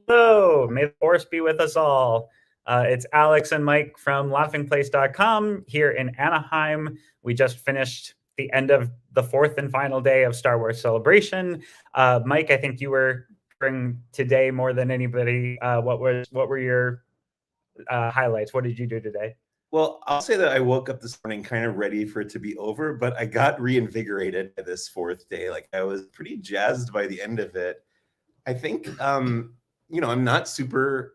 Hello, may the force be with us all. It's Alex and Mike from laughingplace.com here in Anaheim. We just finished the end of the fourth and final day of Star Wars Celebration. Mike, I think you were covering today more than anybody. What were your highlights? What did you do today? Well, I'll say that I woke up this morning kind of ready for it to be over, but I got reinvigorated by this fourth day. Like I was pretty jazzed by the end of it. I think I'm not super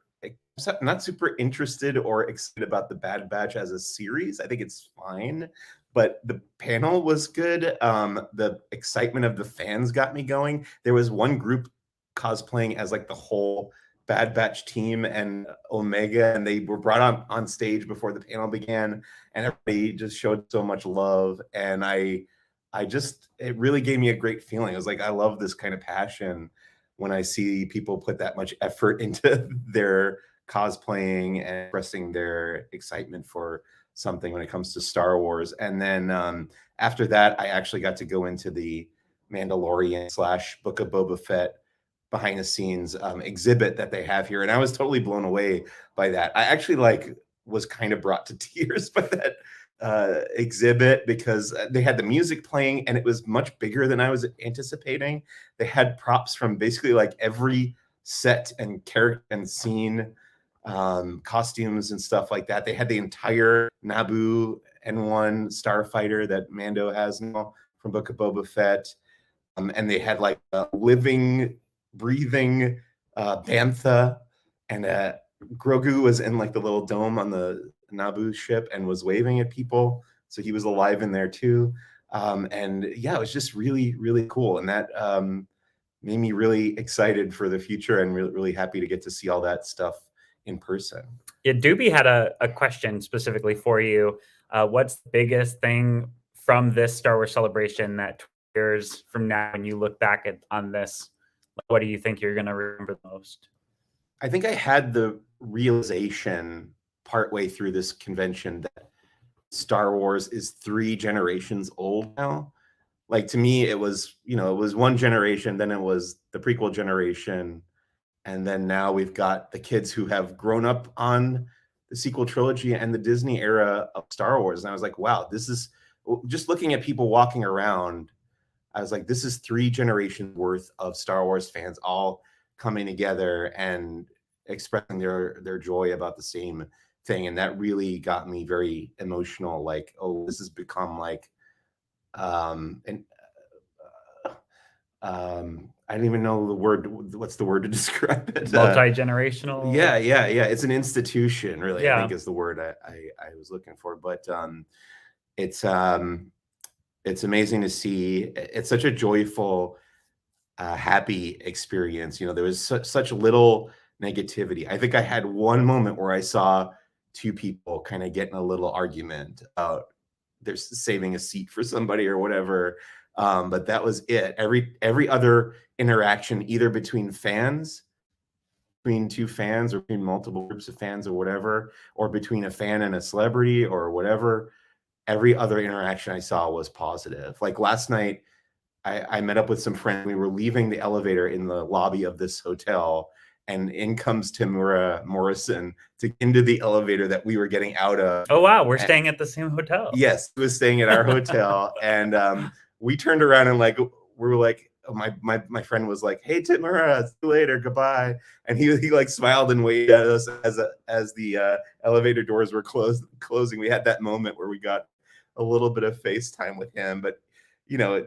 interested or excited about the Bad Batch as a series. I think it's fine, but the panel was good. The excitement of the fans got me going. There was one group cosplaying as like the whole Bad Batch team and Omega, and they were brought on stage before the panel began, and everybody just showed so much love. And it really gave me a great feeling. It was like, I love this kind of passion when I see people put that much effort into their cosplaying and expressing their excitement for something when it comes to Star Wars. And then after that, I actually got to go into the Mandalorian / Book of Boba Fett behind the scenes exhibit that they have here, and I was totally blown away by that. I actually was kind of brought to tears by that exhibit because they had the music playing and it was much bigger than I was anticipating. They had props from basically like every set and character and scene, costumes and stuff like that. They had the entire Naboo N1 starfighter that Mando has now from Book of Boba Fett, and they had like a living, breathing bantha, and Grogu was in like the little dome on the Naboo ship and was waving at people, so he was alive in there too. And yeah, it was just really, really cool, and that made me really excited for the future and really, really happy to get to see all that stuff in person. Yeah, Doobie had a question specifically for you. What's the biggest thing from this Star Wars Celebration that 20 years from now, when you look back on this, what do you think you're going to remember the most? I think I had the realization partway through this convention that Star Wars is 3 generations old now. Like, to me, it was one generation, then it was the prequel generation, and then now we've got the kids who have grown up on the sequel trilogy and the Disney era of Star Wars. And I was like, wow, this is just looking at people walking around. I was like, this is 3 generations worth of Star Wars fans all coming together and expressing their joy about the same thing. And that really got me very emotional. Like, oh, this has become like I don't even know the word. What's the word to describe it? Multi-generational. Yeah. It's an institution, really. Yeah. I think is the word I was looking for. But it's amazing to see. It's such a joyful, happy experience. There was such little negativity. I think I had one moment where I saw 2 people kind of get in a little argument about they're saving a seat for somebody or whatever. But that was it. Every other interaction, either between 2 fans, or between multiple groups of fans or whatever, or between a fan and a celebrity or whatever, every other interaction I saw was positive. Like last night, I met up with some friends. We were leaving the elevator in the lobby of this hotel, and in comes Tamura Morrison into the elevator that we were getting out of. Oh, wow. We're staying at the same hotel. Yes, he was staying at our hotel. And we turned around and we were like, my friend was like, "Hey, Tamura, see you later, goodbye." And he like smiled and waved at us as the elevator doors were closing. We had that moment where we got a little bit of FaceTime with him. But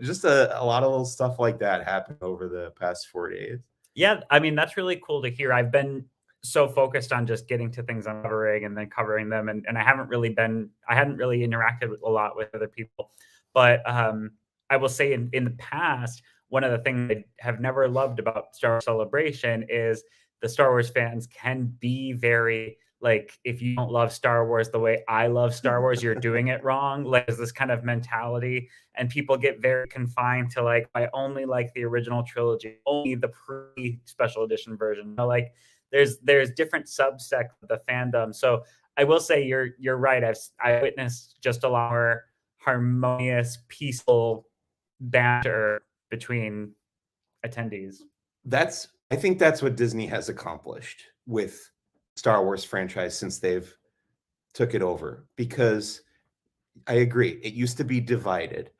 just a lot of little stuff like that happened over the past 4 days. Yeah, I mean, that's really cool to hear. I've been so focused on just getting to things I'm covering and then covering them, and I hadn't really interacted with a lot with other people. But I will say in the past, one of the things I have never loved about Star Wars Celebration is the Star Wars fans can be very, like, if you don't love Star Wars the way I love Star Wars, you're doing it wrong. Like, there's this kind of mentality, and people get very confined to, like, I only like the original trilogy, only the pre-special edition version. Like, there's different subsects of the fandom. So I will say you're right. I witnessed just a lot more harmonious, peaceful banter between attendees. That's I think that's what Disney has accomplished with Star Wars franchise since they've took it over, because I agree, it used to be divided,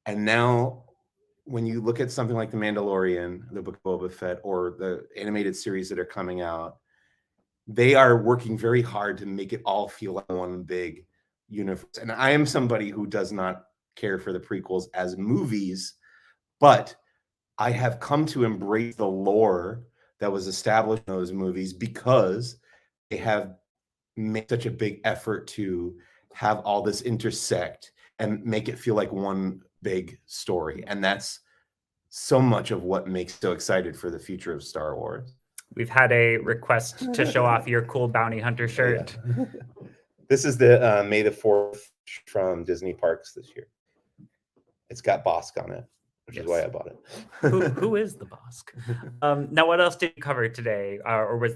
and now when you look at something like The Mandalorian, the Book of Boba Fett, or the animated series that are coming out, they are working very hard to make it all feel like one big universe. And I am somebody who does not care for the prequels as movies, but I have come to embrace the lore that was established in those movies because they have made such a big effort to have all this intersect and make it feel like one big story. And that's so much of what makes so excited for the future of Star Wars. We've had a request to show off your cool bounty hunter shirt. Yeah. This is the May the 4th from Disney Parks this year. It's got Bosk on it, which is why I bought it. Who is the Bosk? Now, what else did you cover today? Or were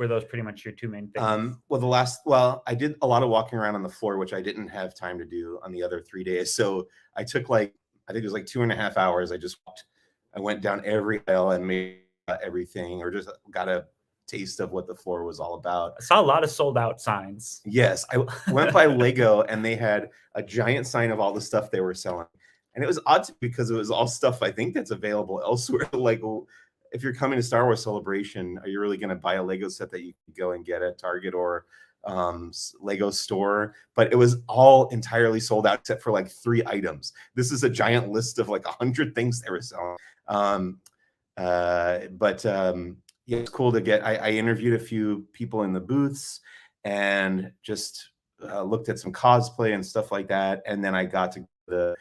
those pretty much your two main things? Well, I did a lot of walking around on the floor, which I didn't have time to do on the other 3 days. So I took I think it was like 2.5 hours. I went down every aisle and made everything, or just got a taste of what the floor was all about. I saw a lot of sold out signs. Yes, I went by Lego and they had a giant sign of all the stuff they were selling. And it was odd because it was all stuff I think that's available elsewhere. Like, if you're coming to Star Wars Celebration, are you really going to buy a Lego set that you can go and get at Target or Lego store? But it was all entirely sold out except for like 3 items. This is a giant list of like 100 things they were selling. Yeah, it's cool to get. I interviewed a few people in the booths and just looked at some cosplay and stuff like that. And then I got to the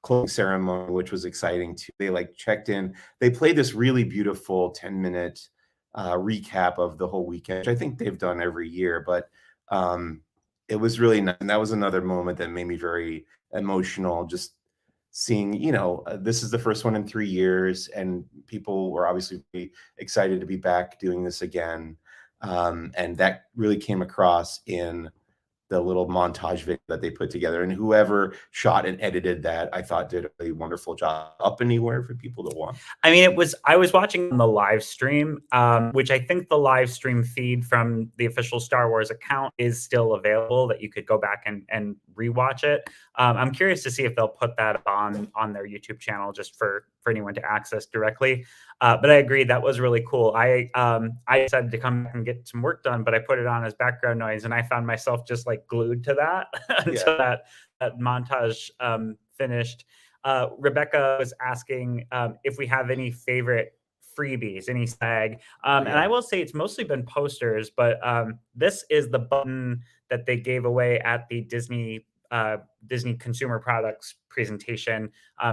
closing ceremony, which was exciting too. They checked in. They played this really beautiful 10-minute recap of the whole weekend, which I think they've done every year. But it was really nice, and that was another moment that made me very emotional. Just seeing, this is the first one in 3 years, and people were obviously really excited to be back doing this again. And that really came across in the little montage video that they put together, and whoever shot and edited that, I thought did a really wonderful job. Up anywhere for people to watch. I mean, I was watching the live stream, which I think the live stream feed from the official Star Wars account is still available, that you could go back and rewatch it. I'm curious to see if they'll put that on their YouTube channel just for anyone to access directly. But I agree, that was really cool. I decided to come back and get some work done, but I put it on as background noise, and I found myself just glued to that until that montage finished. Rebecca was asking if we have any favorite freebies, any SAG. And I will say it's mostly been posters, but this is the button that they gave away at the Disney Consumer Products presentation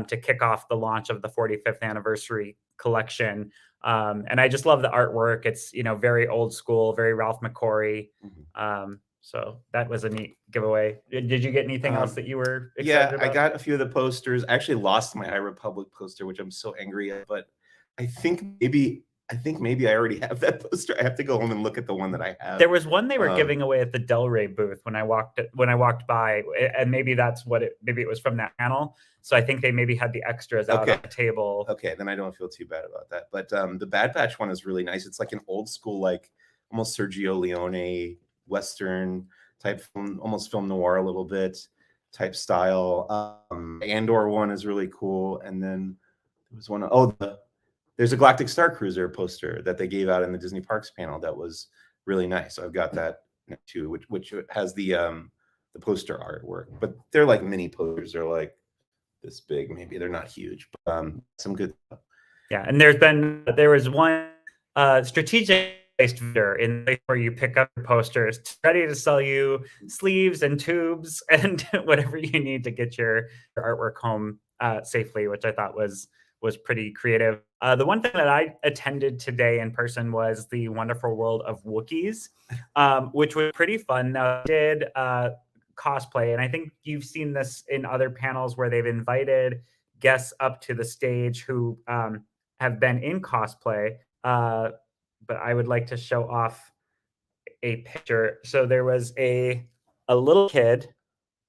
to kick off the launch of the 45th anniversary collection. And I just love the artwork. It's, very old school, very Ralph McQuarrie. So that was a neat giveaway. Did you get anything else that you were excited about? I got a few of the posters. I actually lost my iRepublic poster, which I'm so angry at, but I think maybe I already have that poster. I have to go home and look at the one that I have. There was one they were giving away at the Del Rey booth when I walked by, and maybe maybe it was from that panel. So I think they maybe had the extras out on the table. Okay, then I don't feel too bad about that. But the Bad Batch one is really nice. It's like an old school, almost Sergio Leone Western type film, almost film noir a little bit type style. Andor one is really cool. And then there was one, there's a Galactic Star Cruiser poster that they gave out in the Disney Parks panel that was really nice. So I've got that too, which has the poster artwork, but they're like mini posters. They're like this big, maybe they're not huge, but some good stuff. Yeah, and there was one strategic vendor in where you pick up your posters, ready to sell you sleeves and tubes and whatever you need to get your artwork home safely, which I thought was pretty creative. The one thing that I attended today in person was the Wonderful World of Wookiees, which was pretty fun. Now, I did cosplay, and I think you've seen this in other panels where they've invited guests up to the stage who have been in cosplay. But I would like to show off a picture. So there was a little kid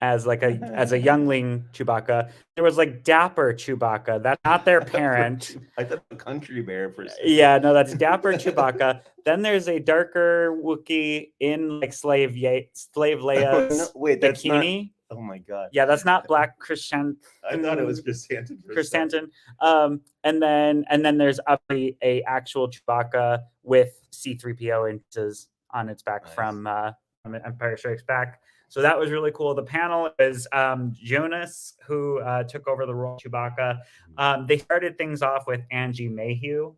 as like a youngling Chewbacca. There was like Dapper Chewbacca. That's not their parent. I thought a country bear for a second. Yeah, no, that's Dapper Chewbacca. Then there's a darker Wookiee in like Slave Leia's no, wait, that's bikini. not. Oh my god. Yeah, that's not Black Christian. I thought it was Chrysanthemum. Chrysanthemum. And then there's a actual Chewbacca with C-3PO inches on its back from Empire Strikes Back. So that was really cool. The panel is Jonas, who took over the role of Chewbacca. They started things off with Angie Mayhew,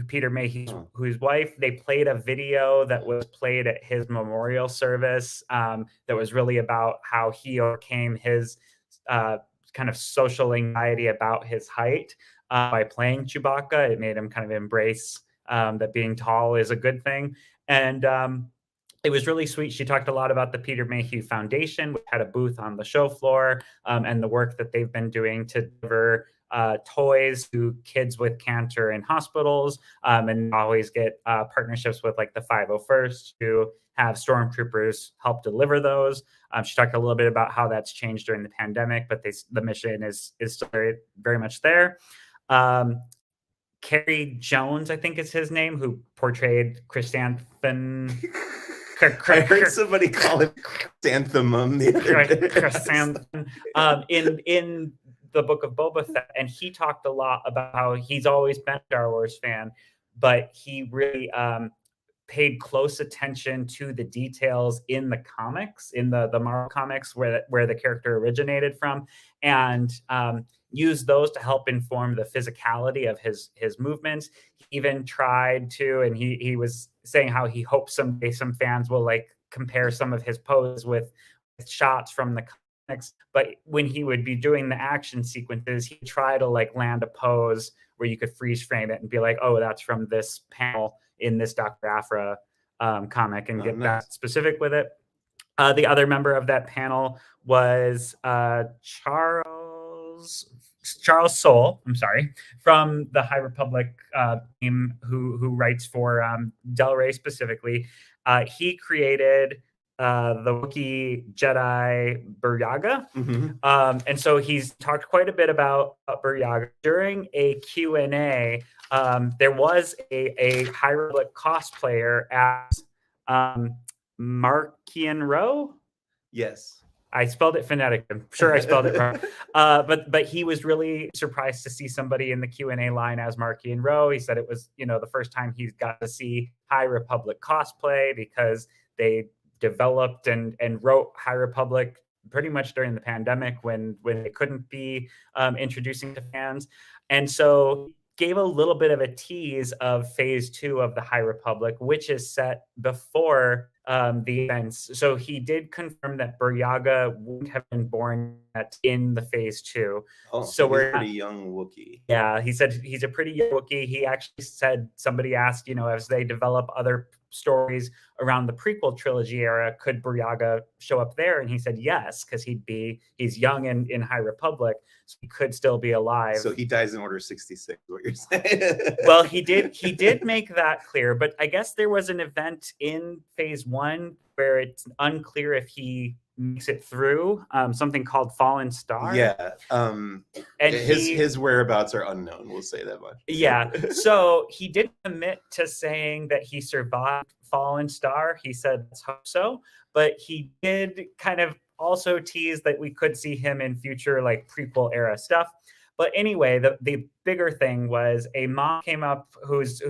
Peter Mayhew's whose wife. They played a video that was played at his memorial service that was really about how he overcame his kind of social anxiety about his height by playing Chewbacca. It made him kind of embrace that being tall is a good thing. And it was really sweet. She talked a lot about the Peter Mayhew Foundation, which had a booth on the show floor, and the work that they've been doing to deliver toys to kids with cancer in hospitals, and always get partnerships with like the 501st to have stormtroopers help deliver those. She talked a little bit about how that's changed during the pandemic, but the mission is still very, very much there. Kerry Jones, I think is his name, who portrayed Chrysanthemum. I heard somebody call it Chrysanthemum the other day. Chrysanthemum in the Book of Boba Fett, and he talked a lot about how he's always been a Star Wars fan, but he really paid close attention to the details in the comics, in the Marvel comics, where the character originated from, and used those to help inform the physicality of his movements. He even tried to, and he was saying how he hopes someday some fans will like compare some of his poses with shots from the comics. But when he would be doing the action sequences, he'd try to like land a pose where you could freeze frame it and be like, oh, that's from this panel in this Dr. Aphra comic, and get that specific with it. The other member of that panel was Charles Soule, I'm sorry, from the High Republic team, who writes for Del Rey specifically. He created the Wookiee Jedi Buryaga. And so he's talked quite a bit about Buryaga. During a Q&A, there was a High Republic cosplayer as Markian Rowe. Yes. I spelled it phonetic. I'm sure I spelled it wrong. But he was really surprised to see somebody in the Q&A line as Markian Rowe. He said it was, the first time he's got to see High Republic cosplay, because they developed and wrote High Republic pretty much during the pandemic when they couldn't be introducing to fans. And so gave a little bit of a tease of phase 2 of the High Republic, which is set before the events. So he did confirm that Buryaga wouldn't have been born yet in the phase 2. Oh, so we're a pretty young Wookiee. Yeah, he said he's a pretty young Wookiee. He actually said, somebody asked, as they develop other stories around the prequel trilogy era, could Buryaga show up there? And he said yes, because he's young in High Republic, so he could still be alive. So he dies in Order 66, what you're saying? Well, he did make that clear, but I guess there was an event in phase 1 where it's unclear if he makes it through, something called Fallen Star. Yeah. And his whereabouts are unknown, we'll say that much. Yeah. So he did admit to saying that he survived Fallen Star. He said, let's hope so. But he did kind of also tease that we could see him in future like prequel era stuff. But anyway, the bigger thing was a mom came up whose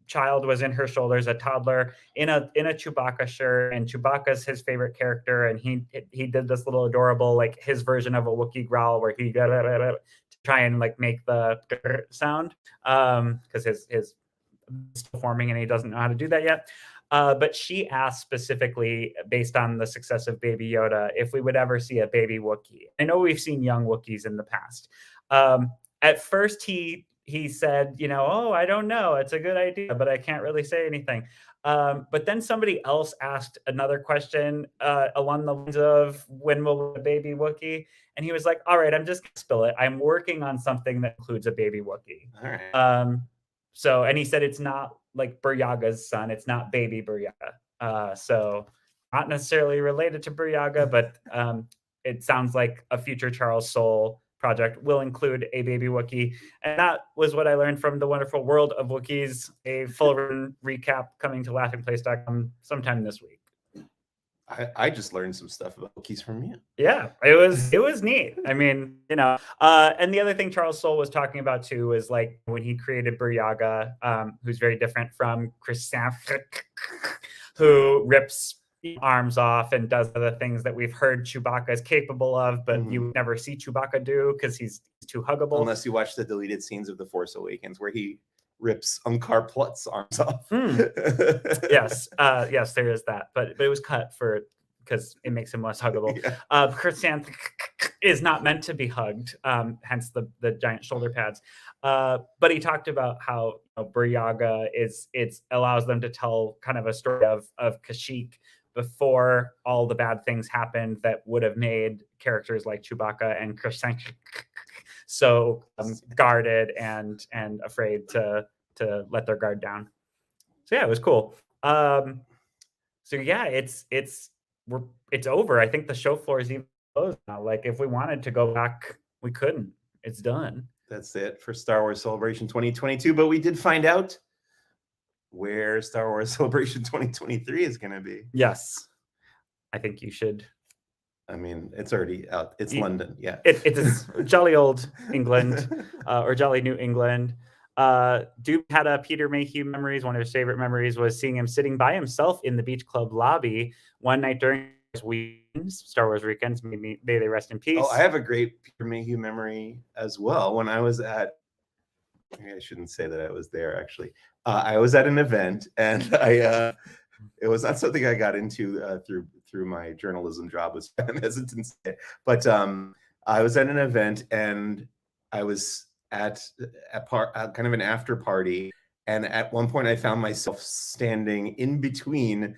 child was in her shoulders, a toddler in a Chewbacca shirt, and Chewbacca's his favorite character, and he did this little adorable, like his version of a Wookiee growl where he to try and like make the sound, because his still forming and he doesn't know how to do that yet. But she asked specifically, based on the success of Baby Yoda, if we would ever see a baby Wookiee. I know we've seen young Wookiees in the past. At first he said, oh, I don't know. It's a good idea, but I can't really say anything. But then somebody else asked another question along the lines of, when will a baby Wookiee? And he was like, all right, I'm just going to spill it. I'm working on something that includes a baby Wookiee. All right. And he said it's not like Buryaga's son. It's not baby Buryaga. So not necessarily related to Buryaga, but it sounds like a future Charles Soule project will include a baby Wookiee. And that was what I learned from the wonderful world of Wookiees. A full recap coming to laughingplace.com sometime this week. I just learned some stuff about Wookiees from you. Yeah, it was neat. I mean, and the other thing Charles Soule was talking about too is like when he created Buryaga, who's very different from Chris who rips arms off and does other things that we've heard Chewbacca is capable of, but you would never see Chewbacca do because he's too huggable. Unless you watch the deleted scenes of The Force Awakens where he rips Unkar Plutt's arms off. Yes, yes, there is that, but it was cut because it makes him less huggable. Yeah. Chrysanth is not meant to be hugged, hence the giant shoulder pads. But he talked about how Buryaga it allows them to tell kind of a story of Kashyyyk before all the bad things happened that would have made characters like Chewbacca and Chrysanth so guarded and afraid to let their guard down. So yeah, it was cool. So yeah, it's over. I think the show floor is even closed now. Like if we wanted to go back, we couldn't. It's done. That's it for Star Wars Celebration 2022. But we did find out where Star Wars Celebration 2023 is going to be. Yes, I think you should. I mean, it's already out. It's London. Yeah, it's jolly old England or jolly New England. Duke had a Peter Mayhew memories. One of his favorite memories was seeing him sitting by himself in the beach club lobby one night during his weekends, Star Wars weekends. May they rest in peace. Oh, I have a great Peter Mayhew memory as well. When I was I shouldn't say that I was there actually. I was at an event, and it was not something I got into through my journalism job. Was I'm hesitant to say, but I was at an event, and I was at kind of an after party, and at one point I found myself standing in between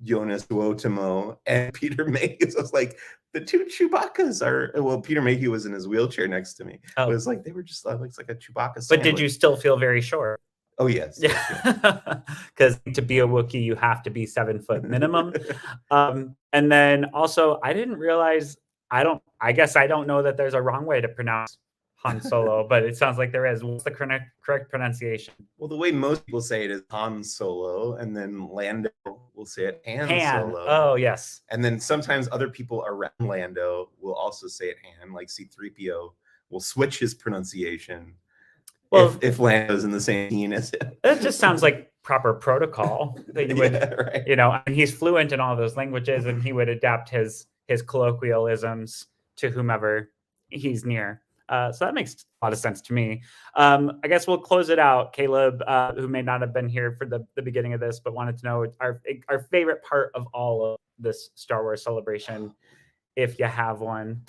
Jonas Duotomo and Peter Mayhew. So I was like, the two Chewbaccas are. Well, Peter Mayhew was in his wheelchair next to me. Oh. It was like they were just like a Chewbacca. But did you still feel very short? Oh yes. Yeah, because to be a Wookiee, you have to be 7 foot minimum. And then also, I didn't realize. I guess I don't know that there's a wrong way to pronounce Han Solo, but it sounds like there is. What's the correct pronunciation? Well, the way most people say it is Han Solo, and then Lando will say it Han Solo. Oh, yes. And then sometimes other people around Lando will also say it Han, like C-3PO will switch his pronunciation. Well, if Lando's in the same scene as him. That just sounds like proper protocol that you would, right. And he's fluent in all those languages, and he would adapt his colloquialisms to whomever he's near. So that makes a lot of sense to me. I guess we'll close it out. Caleb, who may not have been here for the beginning of this, but wanted to know our favorite part of all of this Star Wars celebration, if you have one.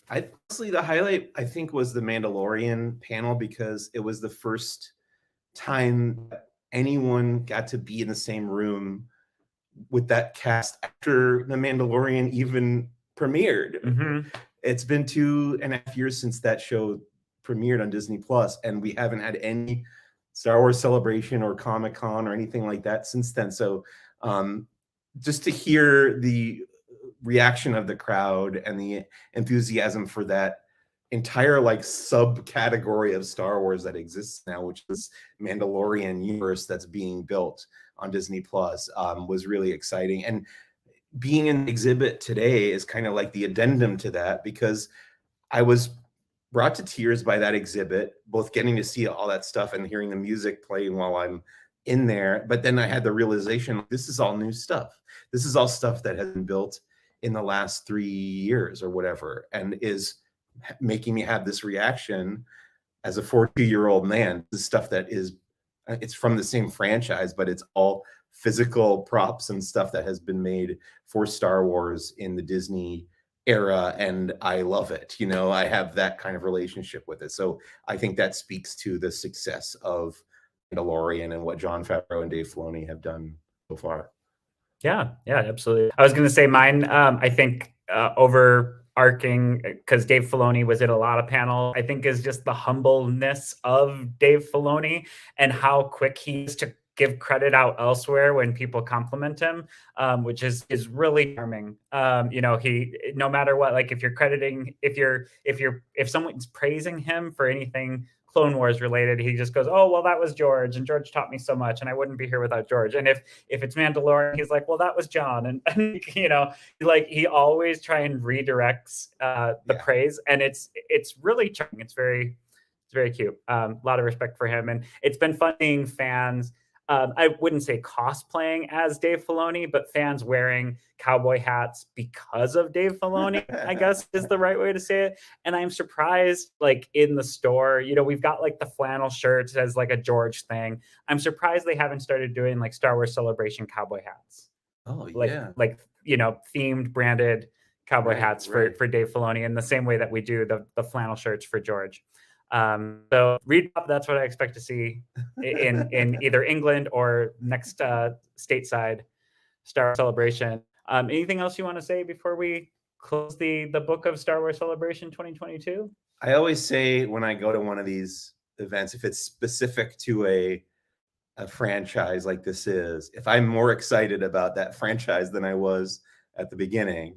Honestly, the highlight, I think, was the Mandalorian panel, because it was the first time anyone got to be in the same room with that cast after the Mandalorian even premiered. Mm-hmm. It's been 2.5 years since that show premiered on Disney Plus, and we haven't had any Star Wars Celebration or Comic-Con or anything like that since then. So just to hear the reaction of the crowd and the enthusiasm for that entire subcategory of Star Wars that exists now, which is Mandalorian universe that's being built on Disney Plus, was really exciting. And being in the exhibit today is kind of like the addendum to that, because I was brought to tears by that exhibit, both getting to see all that stuff and hearing the music playing while I'm in there. But then I had the realization, this is all new stuff. This is all stuff that has been built in the last 3 years or whatever, and is making me have this reaction as a 42-year-old man. This stuff that it's from the same franchise, but it's all physical props and stuff that has been made for Star Wars in the Disney era, and I love it. I have that kind of relationship with it. So I think that speaks to the success of Mandalorian and what Jon Favreau and Dave Filoni have done so far. Yeah, absolutely. I was going to say mine, I think overarching, because Dave Filoni was in a lot of panels, I think is just the humbleness of Dave Filoni and how quick he is to give credit out elsewhere when people compliment him, which is really charming. You know, he, no matter what, like if you're crediting, if someone's praising him for anything Clone Wars related, he just goes, "Oh, well, that was George, and George taught me so much, and I wouldn't be here without George." And if it's Mandalorian, he's like, "Well, that was John," and you know, like he always try and redirects the praise, and it's really charming. It's very cute. A lot of respect for him, and it's been fun seeing fans. I wouldn't say cosplaying as Dave Filoni, but fans wearing cowboy hats because of Dave Filoni, I guess is the right way to say it. And I'm surprised, like in the store, you know, we've got like the flannel shirts as like a George thing. I'm surprised they haven't started doing like Star Wars Celebration cowboy hats. Oh like yeah, like you know, themed branded cowboy hats for Dave Filoni in the same way that we do the flannel shirts for George. So read up, that's what I expect to see in either England or next stateside Star Wars Celebration. Anything else you want to say before we close the book of Star Wars Celebration 2022? I always say when I go to one of these events, if it's specific to a franchise like this is, if I'm more excited about that franchise than I was at the beginning,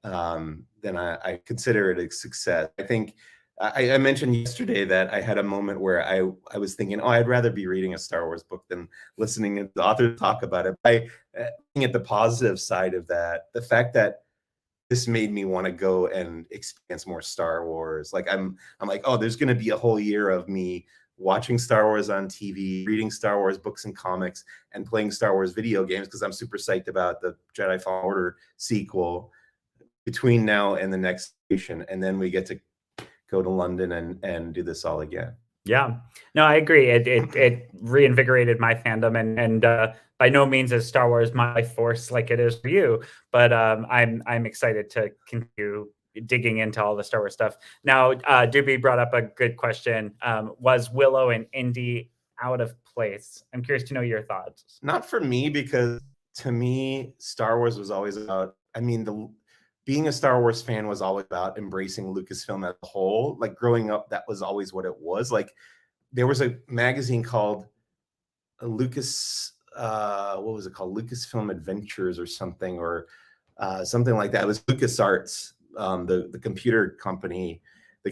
then I consider it a success. I think I mentioned yesterday that I had a moment where I was thinking, oh, I'd rather be reading a Star Wars book than listening to the author talk about it. Looking at the positive side of that, the fact that this made me want to go and experience more Star Wars. Like I'm like, oh, there's going to be a whole year of me watching Star Wars on TV, reading Star Wars books and comics, and playing Star Wars video games because I'm super psyched about the Jedi Fallen Order sequel between now and the next station, and then we get to go to London and do this all again. Yeah, no, I agree. It reinvigorated my fandom, and by no means is Star Wars my life force like it is for you, but I'm excited to continue digging into all the Star Wars stuff. Now, Doobie brought up a good question. Was Willow and Indy out of place? I'm curious to know your thoughts. Not for me, because to me, Star Wars was always about, I mean, being a Star Wars fan was always about embracing Lucasfilm as a whole. Like growing up, that was always what it was. Like there was a magazine called Lucas, what was it called? Lucasfilm Adventures or something like that. It was LucasArts, the computer company, the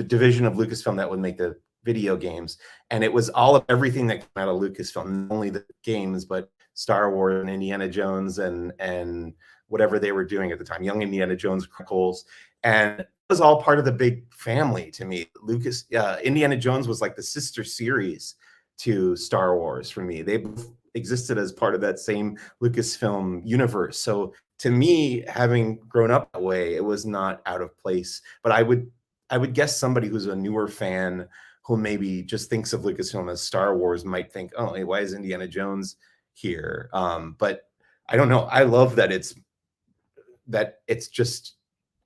division of Lucasfilm that would make the video games. And it was all of everything that came out of Lucasfilm, not only the games, but Star Wars and Indiana Jones and whatever they were doing at the time, Young Indiana Jones Chronicles. And it was all part of the big family to me. Indiana Jones was like the sister series to Star Wars for me. They both existed as part of that same Lucasfilm universe. So to me, having grown up that way, it was not out of place. But I would guess somebody who's a newer fan who maybe just thinks of Lucasfilm as Star Wars might think, oh, hey, why is Indiana Jones here? But I don't know. I love that it's just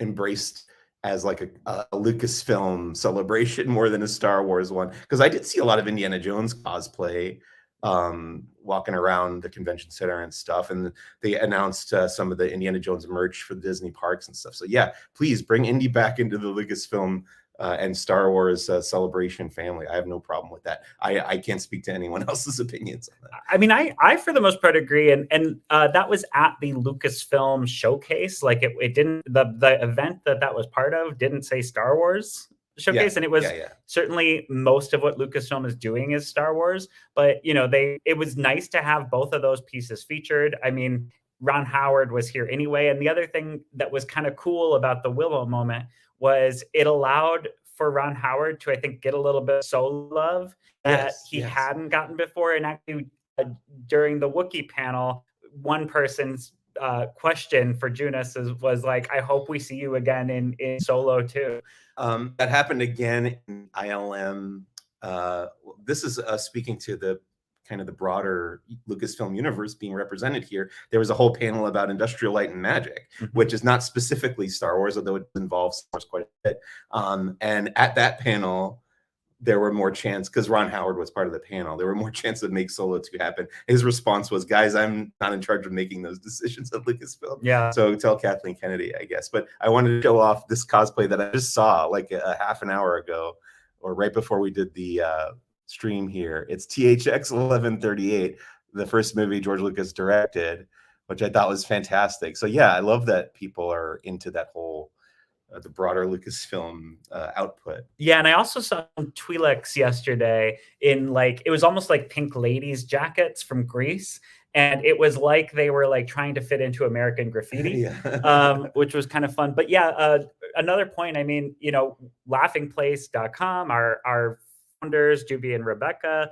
embraced as like a Lucasfilm celebration more than a Star Wars one. Because I did see a lot of Indiana Jones cosplay walking around the convention center and stuff. And they announced some of the Indiana Jones merch for the Disney parks and stuff. So yeah, please bring Indy back into the Lucasfilm and Star Wars celebration family. I have no problem with that. I can't speak to anyone else's opinions on that. I mean, I for the most part agree, and that was at the Lucasfilm showcase. Like it didn't, the event that was part of didn't say Star Wars showcase, and it was certainly most of what Lucasfilm is doing is Star Wars. But you know, it was nice to have both of those pieces featured. I mean, Ron Howard was here anyway, and the other thing that was kind of cool about the Willow moment was it allowed for Ron Howard to, I think, get a little bit of solo love that he hadn't gotten before. And actually, during the Wookiee panel, one person's question for Junis was like, "I hope we see you again in Solo too." That happened again in ILM. This is speaking to the kind of the broader Lucasfilm universe being represented here. There was a whole panel about Industrial Light and Magic, which is not specifically Star Wars, although it involves Star Wars quite a bit. And at that panel, there were more chance, because Ron Howard was part of the panel, there were more chances to make Solo 2 happen. His response was, guys, I'm not in charge of making those decisions at Lucasfilm. Yeah. So tell Kathleen Kennedy, I guess. But I wanted to show off this cosplay that I just saw like a half an hour ago, or right before we did the stream here. It's THX 1138, the first movie George Lucas directed, which I thought was fantastic. So yeah, I love that people are into that whole the broader Lucasfilm output. Yeah, and I also saw some Twi'leks yesterday in like it was almost like pink ladies jackets from Greece, and it was like they were like trying to fit into American Graffiti, Yeah. which was kind of fun. But yeah, another point. I mean, laughingplace.com, our founders, Juby and Rebecca,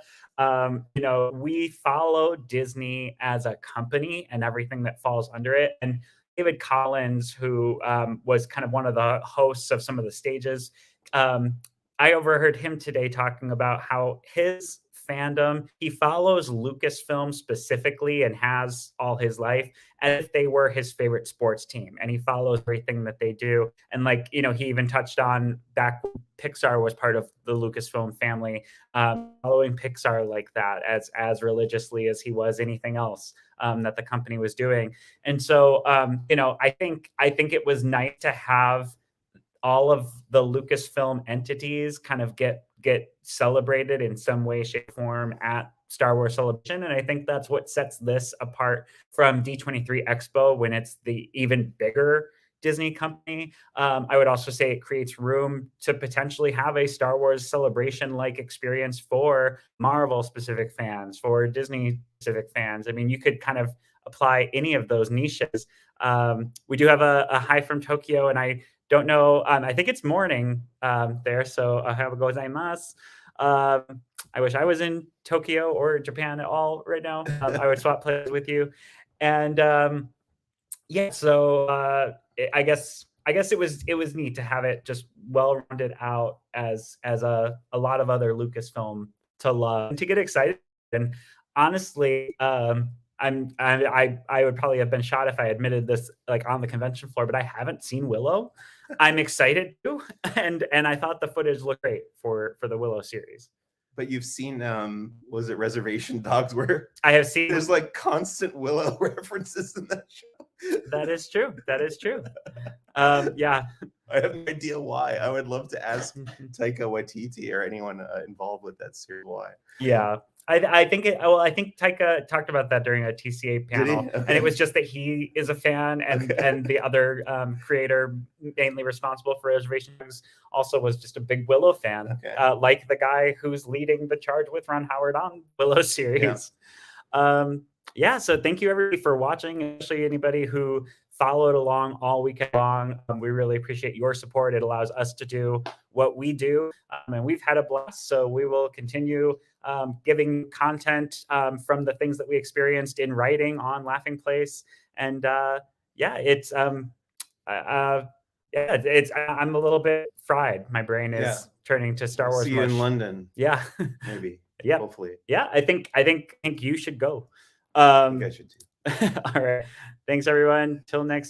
we follow Disney as a company and everything that falls under it. And David Collins, who was kind of one of the hosts of some of the stages, um, I overheard him today talking about how his fandom, he follows Lucasfilm specifically and has all his life as if they were his favorite sports team. And he follows everything that they do. And he even touched on back when Pixar was part of the Lucasfilm family, following Pixar like that as religiously as he was anything else that the company was doing. And so, I think it was nice to have all of the Lucasfilm entities kind of get celebrated in some way, shape, form at Star Wars Celebration. And I think that's what sets this apart from D23 Expo when it's the even bigger Disney company. I would also say it creates room to potentially have a Star Wars Celebration like experience for Marvel specific fans, for Disney specific fans. I mean, you could kind of apply any of those niches. We do have a hi from Tokyo, and I don't know. I think it's morning there. So ohayou gozaimasu. I wish I was in Tokyo or Japan at all right now. I would swap places with you. And yeah, so I guess it was neat to have it just well rounded out as a lot of other Lucasfilm to love and to get excited. And honestly, I would probably have been shot if I admitted this like on the convention floor, but I haven't seen Willow. I'm excited to, and I thought the footage looked great for the Willow series. But you've seen, was it Reservation Dogs, where I have seen there's like constant Willow references in that show? That is true. That is true. Yeah. I have no idea why. I would love to ask Taika Waititi or anyone involved with that series why. Yeah. I think Taika talked about that during a TCA panel, Did he? Okay. And it was just that he is a fan, and the other creator mainly responsible for Reservation Dogs also was just a big Willow fan, like the guy who's leading the charge with Ron Howard on Willow series. Yeah. So thank you everybody for watching, especially anybody who followed along all weekend long. We really appreciate your support. It allows us to do what we do, and we've had a blast. So we will continue giving content from the things that we experienced in writing on Laughing Place. And it's I'm a little bit fried. My brain is turning to Star Wars. See you in London. Yeah, maybe. Yeah, hopefully. Yeah, I think you should go. I think I should too. All right. Thanks everyone. Till next time.